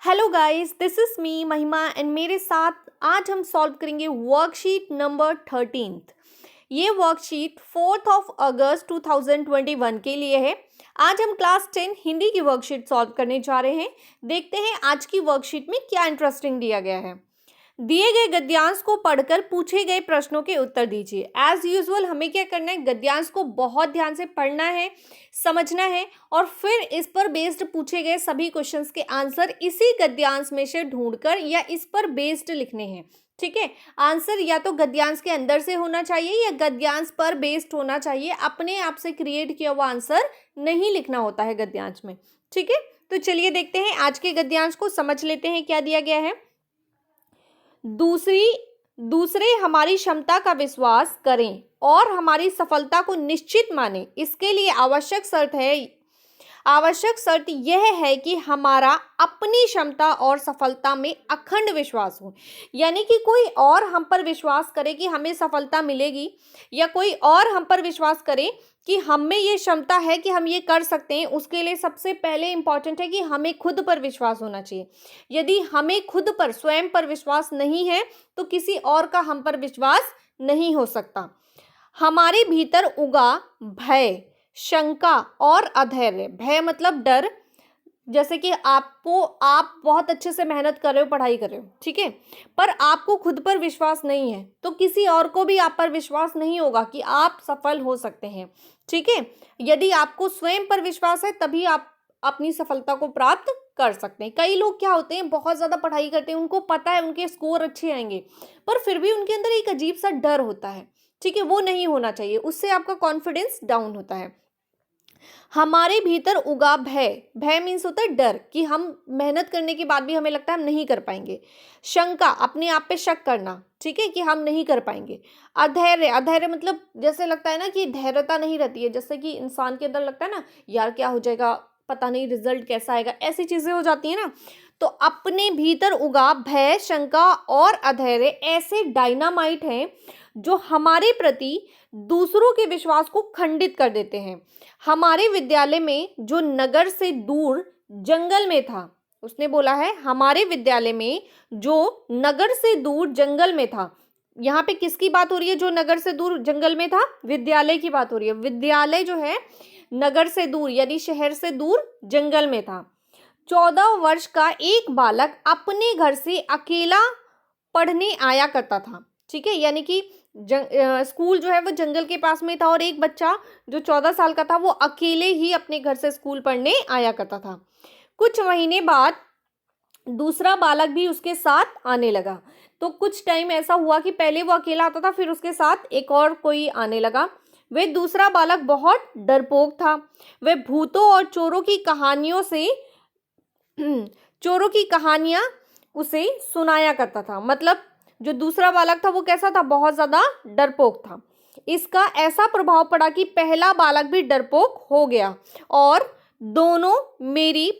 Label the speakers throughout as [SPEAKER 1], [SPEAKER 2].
[SPEAKER 1] Hello guys, this is me महिमा and मेरे साथ आज हम सॉल्व करेंगे वर्कशीट नंबर 13th। ये वर्कशीट 4th ऑफ अगस्त 2021 के लिए है। आज हम क्लास 10 हिंदी की वर्कशीट सॉल्व करने जा रहे हैं। देखते हैं आज की वर्कशीट में क्या इंटरेस्टिंग दिया गया है। दिए गए गद्यांश को पढ़कर पूछे गए प्रश्नों के उत्तर दीजिए। एज यूजुअल हमें क्या करना है, गद्यांश को बहुत ध्यान से पढ़ना है, समझना है और फिर इस पर बेस्ड पूछे गए सभी क्वेश्चंस के आंसर इसी गद्यांश में से ढूंढकर या इस पर बेस्ड लिखने हैं। ठीक है, आंसर या तो गद्यांश के अंदर से होना चाहिए या गद्यांश पर बेस्ड होना चाहिए। अपने आप से क्रिएट किया हुआ आंसर नहीं लिखना होता है गद्यांश में। ठीक है, तो चलिए देखते हैं आज के गद्यांश को, समझ लेते हैं क्या दिया गया है। दूसरे हमारी क्षमता का विश्वास करें और हमारी सफलता को निश्चित माने। इसके लिए आवश्यक शर्त यह है कि हमारा अपनी क्षमता और सफलता में अखंड विश्वास हो। यानी कि कोई और हम पर विश्वास करे कि हमें सफलता मिलेगी या कोई और हम पर विश्वास करे कि हम में ये क्षमता है कि हम ये कर सकते हैं, उसके लिए सबसे पहले इंपॉर्टेंट है कि हमें खुद पर विश्वास होना चाहिए। यदि हमें खुद पर, स्वयं पर विश्वास नहीं है तो किसी और का हम पर विश्वास नहीं हो सकता। हमारे भीतर उगा भय, शंका और अधैर्य। भय मतलब डर, जैसे कि आप बहुत अच्छे से मेहनत कर रहे हो, पढ़ाई कर रहे हो, ठीक है, पर आपको खुद पर विश्वास नहीं है तो किसी और को भी आप पर विश्वास नहीं होगा कि आप सफल हो सकते हैं। ठीक है, यदि आपको स्वयं पर विश्वास है तभी आप अपनी सफलता को प्राप्त कर सकते हैं। कई लोग क्या होते हैं, बहुत ज़्यादा पढ़ाई करते हैं, उनको पता है उनके स्कोर अच्छे आएंगे, पर फिर भी उनके अंदर एक अजीब सा डर होता है। ठीक है, वो नहीं होना चाहिए, उससे आपका कॉन्फिडेंस डाउन होता है। हमारे भीतर उगा भय, भय मीन्स होता है डर, कि हम मेहनत करने के बाद भी हमें लगता है हम नहीं कर पाएंगे। शंका, अपने आप पे शक करना, ठीक है, कि हम नहीं कर पाएंगे। अधैर्य, अधैर्य मतलब जैसे लगता है ना कि धैर्यता नहीं रहती है, जैसे कि इंसान के अंदर लगता है ना, यार क्या हो जाएगा, पता नहीं रिजल्ट कैसा आएगा, ऐसी चीजें हो जाती है ना। तो अपने भीतर उगा भय, शंका और अधैर्य ऐसे डायनामाइट हैं जो हमारे प्रति दूसरों के विश्वास को खंडित कर देते हैं। हमारे विद्यालय में जो नगर से दूर जंगल में था, उसने बोला है हमारे विद्यालय में जो नगर से दूर जंगल में था। यहाँ पे किसकी बात हो रही है, जो नगर से दूर जंगल में था? विद्यालय की बात हो रही है। विद्यालय जो है नगर से दूर यानी शहर से दूर जंगल में था। 14 वर्ष का एक बालक अपने घर से अकेला पढ़ने आया करता था। ठीक है, यानी कि स्कूल जो है वो जंगल के पास में था और एक बच्चा जो 14 साल का था वो अकेले ही अपने घर से स्कूल पढ़ने आया करता था। कुछ महीने बाद दूसरा बालक भी उसके साथ आने लगा। तो कुछ टाइम ऐसा हुआ कि पहले वो अकेला आता था, फिर उसके साथ एक और कोई आने लगा। वह दूसरा बालक बहुत डरपोक था। वह भूतों और चोरों की कहानियां उसे सुनाया करता था। मतलब जो दूसरा बालक था वो कैसा था, बहुत ज्यादा डरपोक था। इसका ऐसा प्रभाव पड़ा कि पहला बालक भी डरपोक हो गया और दोनों मेरी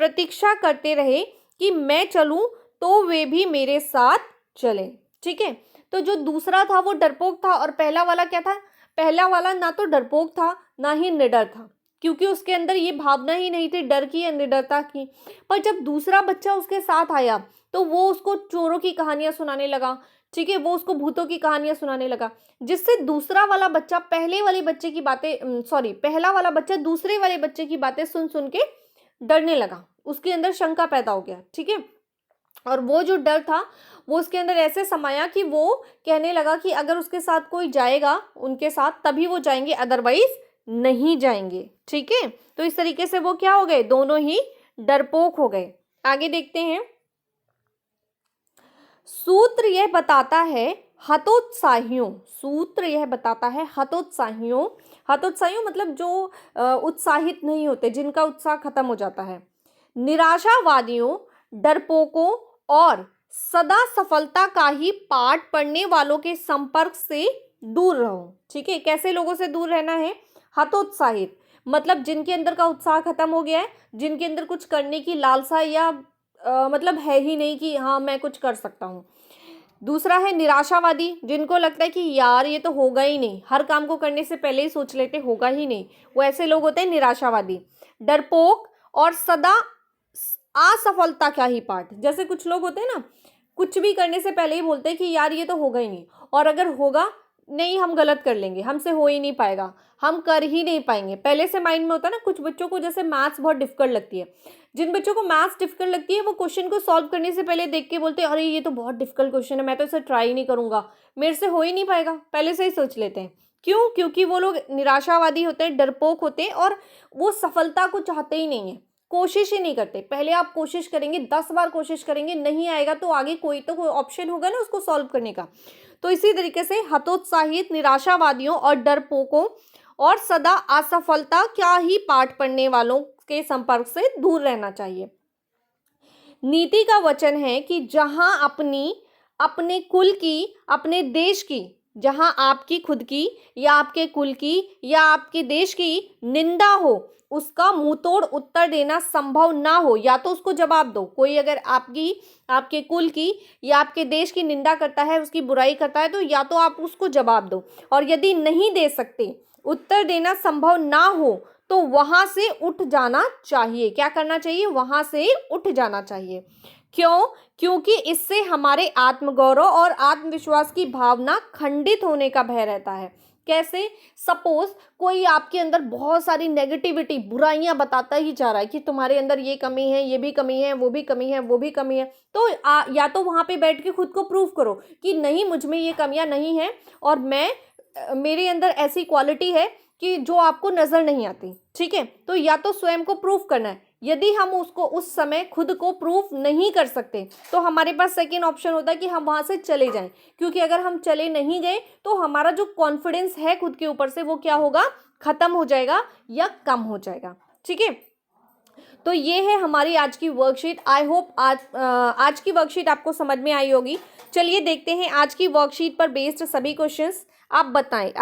[SPEAKER 1] प्रतीक्षा करते रहे कि मैं चलूं तो वे भी मेरे साथ चले। ठीक है, तो जो दूसरा था वो डरपोक था और पहला वाला क्या था, पहला वाला ना तो डरपोक था ना ही निडर था, क्योंकि उसके अंदर ये भावना ही नहीं थी डर की या निडरता की। पर जब दूसरा बच्चा उसके साथ आया तो वो उसको चोरों की कहानियां सुनाने लगा। ठीक है, वो उसको भूतों की कहानियां सुनाने लगा, जिससे दूसरा वाला बच्चा पहला वाला बच्चा दूसरे वाले बच्चे की बातें सुन सुन के डरने लगा। उसके अंदर शंका पैदा हो गया। ठीक है, और वो जो डर था वो उसके अंदर ऐसे समाया कि वो कहने लगा कि अगर उसके साथ कोई जाएगा उनके साथ तभी वो जाएंगे, अदरवाइज नहीं जाएंगे। ठीक है, तो इस तरीके से वो क्या हो गए, दोनों ही डरपोक हो गए। आगे देखते हैं। सूत्र यह बताता है हतोत्साहियों मतलब जो उत्साहित नहीं होते, जिनका उत्साह खत्म हो जाता है, निराशावादियों, डरपोकों और सदा सफलता का ही पाठ पढ़ने वालों के संपर्क से दूर रहो। ठीक है, कैसे लोगों से दूर रहना है? हतोत्साहित मतलब जिनके अंदर का उत्साह खत्म हो गया है, जिनके अंदर कुछ करने की लालसा या मतलब है ही नहीं कि हाँ मैं कुछ कर सकता हूँ। दूसरा है निराशावादी, जिनको लगता है कि यार ये तो होगा ही नहीं, हर काम को करने से पहले ही सोच लेते होगा ही नहीं, वो ऐसे लोग होते हैं निराशावादी। डरपोक और सदा असफलता क्या ही पाठ। जैसे कुछ लोग होते हैं ना, कुछ भी करने से पहले ही बोलते हैं कि यार ये तो होगा ही नहीं, और अगर होगा नहीं हम गलत कर लेंगे, हमसे हो ही नहीं पाएगा, हम कर ही नहीं पाएंगे, पहले से माइंड में होता है ना। कुछ बच्चों को जैसे मैथ्स बहुत डिफिकल्ट लगती है, जिन बच्चों को मैथ्स डिफिकल्ट लगती है वो क्वेश्चन को सॉल्व करने से पहले देख के बोलते हैं अरे ये तो बहुत डिफिकल्ट क्वेश्चन है, मैं तो इसे ट्राई नहीं करूंगा, मेरे से हो ही नहीं पाएगा, पहले से ही सोच लेते हैं। क्यों? क्योंकि वो लोग निराशावादी होते हैं, डरपोक होते हैं, और वो सफलता को चाहते ही नहीं है, कोशिश ही नहीं करते। पहले आप कोशिश करेंगे, 10 बार कोशिश करेंगे, नहीं आएगा तो आगे कोई तो कोई ऑप्शन होगा ना उसको सॉल्व करने का। तो इसी तरीके से हतोत्साहित, निराशावादियों और डरपोकों और सदा असफलता क्या ही पाठ पढ़ने वालों के संपर्क से दूर रहना चाहिए। नीति का वचन है कि जहां अपने कुल की, अपने देश की, जहां आपकी खुद की या आपके कुल की या आपके देश की निंदा हो, उसका मुंहतोड़ उत्तर देना संभव ना हो, या तो उसको जवाब दो। कोई अगर आपके कुल की या आपके देश की निंदा करता है, उसकी बुराई करता है, तो या तो आप उसको जवाब दो, और यदि नहीं दे सकते, उत्तर देना संभव ना हो, तो वहां से उठ जाना चाहिए। क्या करना चाहिए? वहां से उठ जाना चाहिए। क्यों? क्योंकि इससे हमारे आत्मगौरव और आत्मविश्वास की भावना खंडित होने का भय रहता है। कैसे? सपोज कोई आपके अंदर बहुत सारी नेगेटिविटी, बुराइयां बताता ही जा रहा है कि तुम्हारे अंदर ये कमी है, ये भी कमी है, वो भी कमी है, वो भी कमी है, तो या तो वहां पे बैठ के खुद को प्रूव करो कि नहीं, मुझ में ये कमियां नहीं है, और मेरे अंदर ऐसी क्वालिटी है कि जो आपको नजर नहीं आती। ठीक है, तो या तो स्वयं को प्रूफ करना है। यदि हम उसको उस समय खुद को प्रूफ नहीं कर सकते, तो हमारे पास सेकेंड ऑप्शन होता है कि हम वहां से चले जाएं, क्योंकि अगर हम चले नहीं गए तो हमारा जो कॉन्फिडेंस है खुद के ऊपर से, वो क्या होगा? खत्म हो जाएगा या कम हो जाएगा। ठीक है, तो ये है हमारी आज की वर्कशीट। आई होप आज की वर्कशीट आपको समझ में आई होगी। चलिए देखते हैं आज की वर्कशीट पर बेस्ड सभी क्वेश्चंस। आप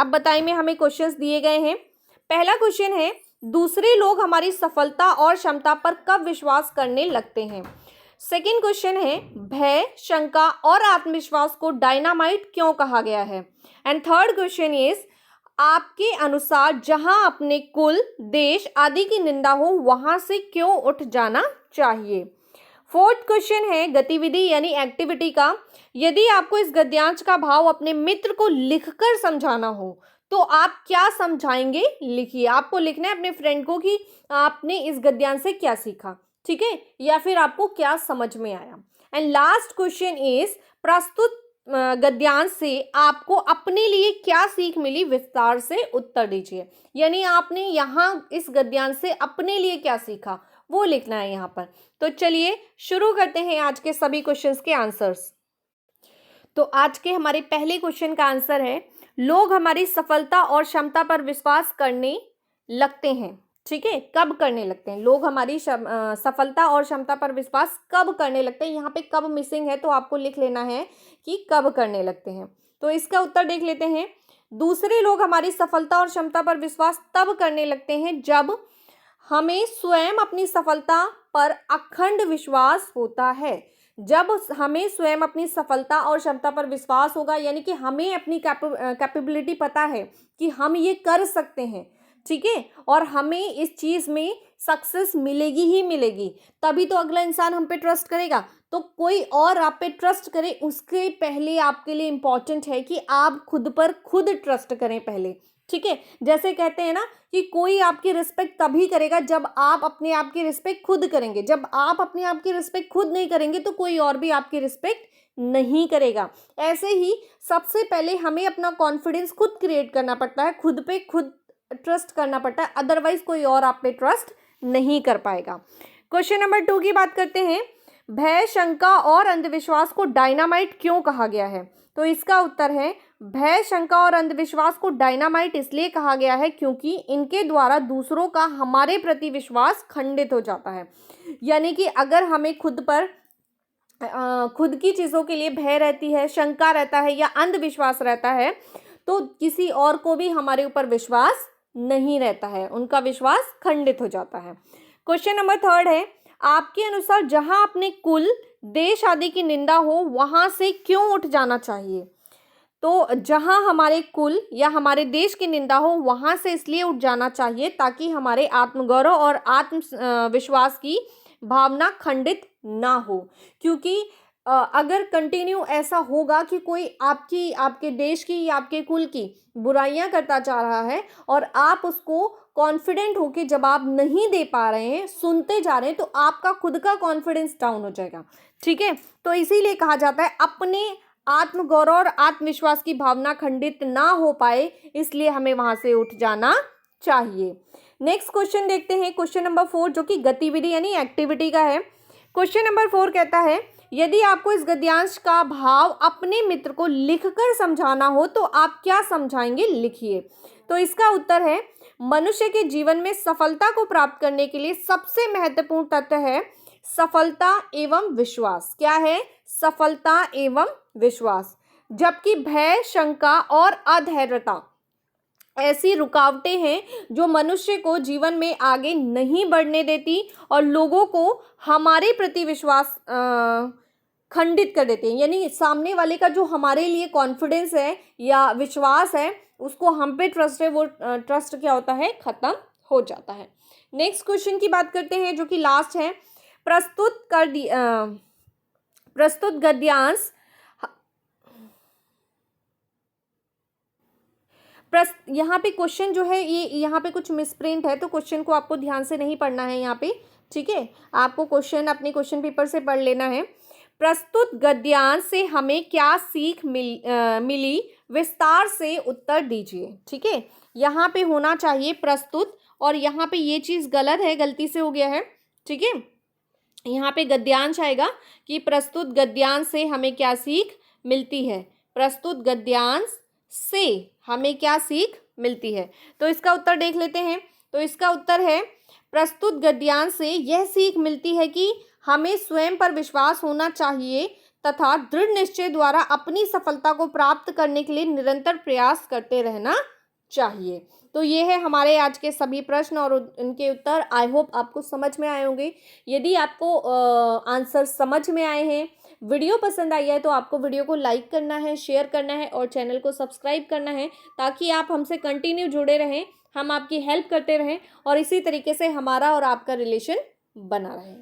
[SPEAKER 1] बताएं में हमें क्वेश्चंस दिए गए हैं। पहला क्वेश्चन है, दूसरे लोग हमारी सफलता और क्षमता पर कब विश्वास करने लगते हैं? सेकेंड क्वेश्चन है, भय, शंका और आत्मविश्वास को डायनामाइट क्यों कहा गया है? एंड थर्ड क्वेश्चन इज, आपके अनुसार जहां अपने कुल, देश आदि की निंदा हो, वहां से क्यों उठ जाना चाहिए? फोर्थ क्वेश्चन है गतिविधि यानी एक्टिविटी का, यदि आपको इस गद्यांश का भाव अपने मित्र को लिखकर समझाना हो तो आप क्या समझाएंगे? लिखिए। आपको लिखना है अपने फ्रेंड को कि आपने इस गद्यांश से क्या सीखा, ठीक है, या फिर आपको क्या समझ में आया। एंड लास्ट क्वेश्चन इज, प्रस्तुत गद्यांश से आपको अपने लिए क्या सीख मिली? विस्तार से उत्तर दीजिए। यानी आपने यहाँ इस गद्यांश से अपने लिए क्या सीखा, वो लिखना है यहाँ पर। तो चलिए शुरू करते हैं आज के सभी क्वेश्चंस के आंसर्स। तो आज के हमारे पहले क्वेश्चन का आंसर है, लोग हमारी सफलता और क्षमता पर विश्वास करने लगते हैं। ठीक है, कब करने लगते हैं? लोग हमारी सफलता और क्षमता पर विश्वास कब करने लगते हैं? यहाँ पे कब मिसिंग है, तो आपको लिख लेना है कि कब करने लगते हैं। तो इसका उत्तर देख लेते हैं। दूसरे लोग हमारी सफलता और क्षमता पर विश्वास तब करने लगते हैं जब हमें स्वयं अपनी सफलता पर अखंड विश्वास होता है। जब हमें स्वयं अपनी सफलता और क्षमता पर विश्वास होगा, यानी कि हमें अपनी कैपेबिलिटी पता है कि हम ये कर सकते हैं, ठीक है, और हमें इस चीज में सक्सेस मिलेगी ही मिलेगी, तभी तो अगला इंसान हम पे ट्रस्ट करेगा। तो कोई और आप पे ट्रस्ट करे उसके पहले आपके लिए इंपॉर्टेंट है कि आप खुद पर खुद ट्रस्ट करें पहले। ठीक है, जैसे कहते हैं ना कि कोई आपकी रिस्पेक्ट तभी करेगा जब आप अपने आप की रिस्पेक्ट खुद करेंगे। जब आप अपने आप की रिस्पेक्ट खुद नहीं करेंगे तो कोई और भी आपकी रिस्पेक्ट नहीं करेगा। ऐसे ही सबसे पहले हमें अपना कॉन्फिडेंस खुद क्रिएट करना पड़ता है, खुद पे खुद ट्रस्ट करना पड़ता है, अदरवाइज कोई और आप पे ट्रस्ट नहीं कर पाएगा। क्वेश्चन नंबर 2 की बात करते हैं, भय, शंका और अंधविश्वास को डायनामाइट क्यों कहा गया है? तो इसका उत्तर है, भय, शंका और अंधविश्वास को डायनामाइट इसलिए कहा गया है क्योंकि इनके द्वारा दूसरों का हमारे प्रति विश्वास खंडित हो जाता है। यानी कि अगर हमें खुद पर खुद की चीज़ों के लिए भय रहती है, शंका रहता है या अंधविश्वास रहता है, तो किसी और को भी हमारे ऊपर विश्वास नहीं रहता है, उनका विश्वास खंडित हो जाता है। क्वेश्चन नंबर 3 है, आपके अनुसार जहां अपने कुल, देश आदि की निंदा हो वहां से क्यों उठ जाना चाहिए? तो जहां हमारे कुल या हमारे देश की निंदा हो वहां से इसलिए उठ जाना चाहिए ताकि हमारे आत्मगौरव और आत्म विश्वास की भावना खंडित ना हो। क्योंकि अगर कंटिन्यू ऐसा होगा कि कोई आपके देश की या आपके कुल की बुराइयां करता जा रहा है और आप उसको कॉन्फिडेंट होके जवाब नहीं दे पा रहे हैं, सुनते जा रहे हैं, तो आपका खुद का कॉन्फिडेंस डाउन हो जाएगा। ठीक है, तो इसीलिए कहा जाता है अपने आत्मगौरव और आत्मविश्वास की भावना खंडित ना हो पाए, इसलिए हमें वहां से उठ जाना चाहिए। नेक्स्ट क्वेश्चन देखते हैं, क्वेश्चन नंबर 4, जो कि गतिविधि यानी एक्टिविटी का है। क्वेश्चन नंबर 4 कहता है, यदि आपको इस गद्यांश का भाव अपने मित्र को लिखकर समझाना हो तो आप क्या समझाएंगे, लिखिए। तो इसका उत्तर है, मनुष्य के जीवन में सफलता को प्राप्त करने के लिए सबसे महत्वपूर्ण तत्व है सफलता एवं विश्वास। क्या है? सफलता एवं विश्वास। जबकि भय, शंका और अधैर्यता ऐसी रुकावटें हैं जो मनुष्य को जीवन में आगे नहीं बढ़ने देती और लोगों को हमारे प्रति विश्वास खंडित कर देते हैं। यानी सामने वाले का जो हमारे लिए कॉन्फिडेंस है या विश्वास है, उसको हम पे ट्रस्ट है, वो ट्रस्ट क्या होता है, खत्म हो जाता है। नेक्स्ट क्वेश्चन की बात करते हैं, जो कि लास्ट है। प्रस्तुत गद्यांश यहाँ पे क्वेश्चन जो है, ये यहाँ पे कुछ मिसप्रिंट है, तो क्वेश्चन को आपको ध्यान से नहीं पढ़ना है यहाँ पे। ठीक है, आपको क्वेश्चन अपने क्वेश्चन पेपर से पढ़ लेना है। प्रस्तुत गद्यांश से हमें क्या सीख मिली, विस्तार से उत्तर दीजिए। ठीक है, यहाँ पे होना चाहिए प्रस्तुत, और यहाँ पे ये चीज़ गलत है, गलती से हो गया है। ठीक है, यहाँ पे गद्यांश आएगा कि प्रस्तुत गद्यांश से हमें क्या सीख मिलती है। प्रस्तुत गद्यांश से हमें क्या सीख मिलती है, तो इसका उत्तर देख लेते हैं। तो इसका उत्तर है, प्रस्तुत गद्यांश से यह सीख मिलती है कि हमें स्वयं पर विश्वास होना चाहिए तथा दृढ़ निश्चय द्वारा अपनी सफलता को प्राप्त करने के लिए निरंतर प्रयास करते रहना चाहिए। तो ये है हमारे आज के सभी प्रश्न और उनके उत्तर। आई होप आपको समझ में आए होंगे। यदि आपको आंसर समझ में आए हैं, वीडियो पसंद आई है, तो आपको वीडियो को लाइक करना है, शेयर करना है और चैनल को सब्सक्राइब करना है, ताकि आप हमसे कंटिन्यू जुड़े रहें, हम आपकी हेल्प करते रहें और इसी तरीके से हमारा और आपका रिलेशन बना रहे।